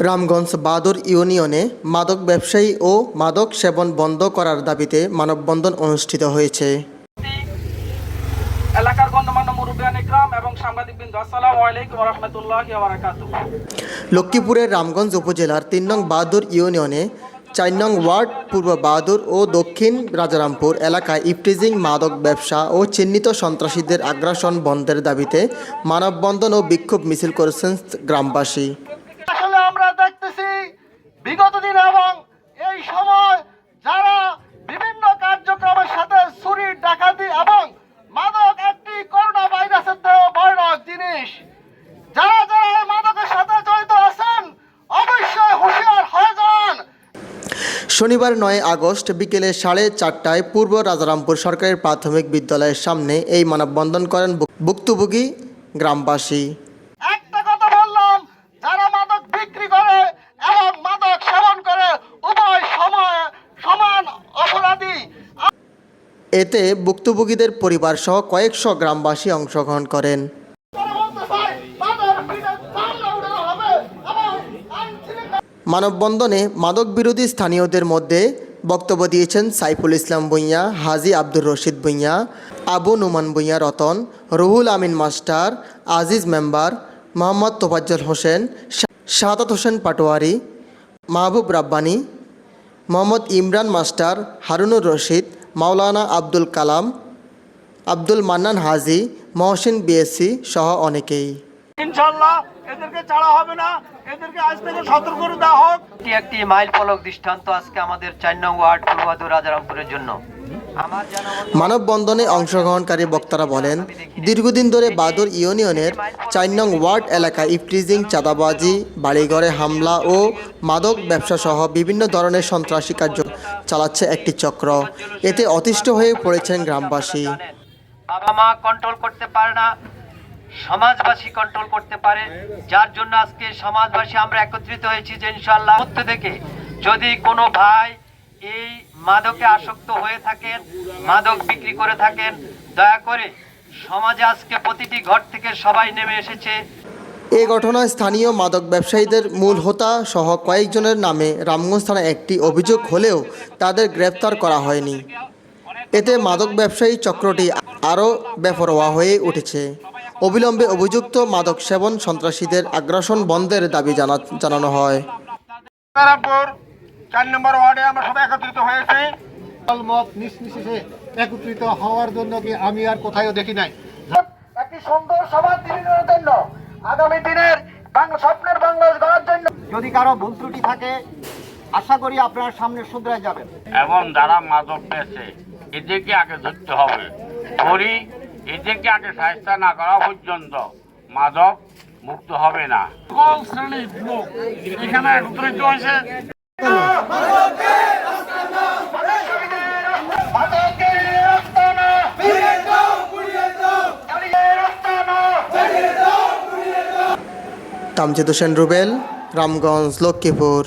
রামগঞ্জ বাদুর ইউনিয়নে মাদক ব্যবসায়ী ও মাদক সেবন বন্ধ করার দাবিতে মানববন্ধন অনুষ্ঠিত হয়েছে। এলাকার গণ্যমান্য মুরব্বিয়ান ইকরাম এবং সাংবাদিকবৃন্দ, আসসালামু আলাইকুম ওয়া রাহমাতুল্লাহি ওয়া বারাকাতুহু। লক্ষ্মীপুরের রামগঞ্জ উপজেলার ৩ নং বাদুর ইউনিয়নে ৪ নং ওয়ার্ড পূর্ব বাদুর ও দক্ষিণ রাজারামপুর এলাকায় ইফটিজিং মাদক ব্যবসা ও চিহ্নিত সন্ত্রাসীদের আগ্রাসন বন্ধের দাবিতে মানববন্ধন ও বিক্ষোভ মিছিল করেছেন গ্রামবাসী। আসলে আমরা দেখতেছি বিগত দিন এবং এই সময় যারা বিভিন্ন কার্যক্রমের সাথে চুরি ডাকাতি এবং মাদক একটি করোনা ভাইরাসের চেয়েও ভয়ানক জিনিস, যারা যারা এই মাদকের সাথে জড়িত আছেন অবশ্যই হুঁশিয়ার হয়ে যান। শনিবার ৯ আগস্ট বিকেলে 4:30টায় পূর্ব রাজারামপুর সরকারি প্রাথমিক বিদ্যালয়ের সামনে এই মানববন্ধন করেন ভুক্তভোগী গ্রামবাসী। একটা কথা বললাম, যারা মাদক বিক্রি করে এবং মাদক সেবন করে উভয় সময় সমান অপরাধী। এতে ভুক্তভোগীদের পরিবার সহ কয়েকশো গ্রামবাসী অংশগ্রহণ করেন। মানববন্ধনে মাদক বিরোধী স্থানীয়দের মধ্যে বক্তব্য দিয়েছেন সাইফুল ইসলাম ভূঁইয়া, হাজী আব্দুর রশিদ ভূঁইয়া, আবু নুমান ভূঁইয়া রতন, রুহুল আমিন মাস্টার, আজিজ মেম্বার, মোহাম্মদ তোফাজ্জল হোসেন, শাহাদাত হোসেন পাটোয়ারি, মাহবুব রাব্বানী, মোহাম্মদ ইমরান মাস্টার, হারুনুর রশিদ, মাওলানা আব্দুল কালাম, আব্দুল মান্নান হাজি, মহসিন বিএসসি সহ অনেকেই। ইনশাআল্লাহ এদেরকে ছাড়া হবে না, এদেরকে আজ থেকে সতর্ক করে দেওয়া হোক। একটি মাইল ফলক দৃষ্টান্ত আজকে আমাদের ৪ নং ওয়ার্ড পূর্ব রাজারামপুরের জন্য। মানববন্ধনে অংশগ্রহণকারী বক্তারা বলেন, দীর্ঘদিন ধরে বাদুর ইউনিয়নের ৪ নং ওয়ার্ড এলাকায় ইফটিজিং, চাঁদাবাজি, বাড়িঘরে হামলা ও মাদক ব্যবসা সহ বিভিন্ন ধরনের সন্ত্রাসী কার্য চালাচ্ছে একটি চক্র। এতে অতিষ্ঠ হয়ে পড়েছেন গ্রামবাসী। বাবা মা কন্ট্রোল করতে পারে না, সমাজবাসী কন্ট্রোল করতে পারে, যার জন্য আজকে সমাজবাসী আমরা একত্রিত হয়েছি যে ইনশাআল্লাহ মধ্য থেকে যদি কোনো ভাই এই মাদকে আসক্ত হয়ে থাকেন, মাদক বিক্রি করে থাকেন, দয়া করে সমাজে আজকে প্রতিটি ঘর থেকে সবাই নেমে এসেছে। এ ঘটনায় স্থানীয় মাদক ব্যবসায়ীদের মূল হোতা সহ কয়েকজনের নামে রামগঞ্জ থানায় একটি অভিযোগ হলেও তাদের গ্রেপ্তার করা হয়নি। এতে মাদক ব্যবসায়ী চক্রটি আরও বেপরোয়া হয়ে উঠেছে। অবিলম্বে অভিযুক্ত মাদক সেবন সন্ত্রাসীদের আগ্রাসন বন্ধের দাবি জানানো হয়। ৪ নম্বর ওয়ার্ডে আমরা সবাই একত্রিত হয়েছি। মত নিঃশেষে একত্রিত হওয়ার জন্য কি আমি আর কোথাও দেখি নাই। একটি সুন্দর সমাজ নির্মাণের জন্য, আগামী দিনের স্বপ্নের বাংলাদেশ গড়ার জন্য যদি কারো ভুল ত্রুটি থাকে আশা করি আপনার সামনে শুধরে যাবেন। এবং যারা মাদক পেয়েছে এদেরকে আগে ধরতে হবে, ধরি এদেরকে আগে সাহায্য না করা পর্যন্ত মাদক মুক্ত হবে না। সকল শ্রেণীর লোক এখানে একত্রিত হয়েছে। তামজিদ হোসেন রুবেল, রামগঞ্জ, লক্ষ্মীপুর।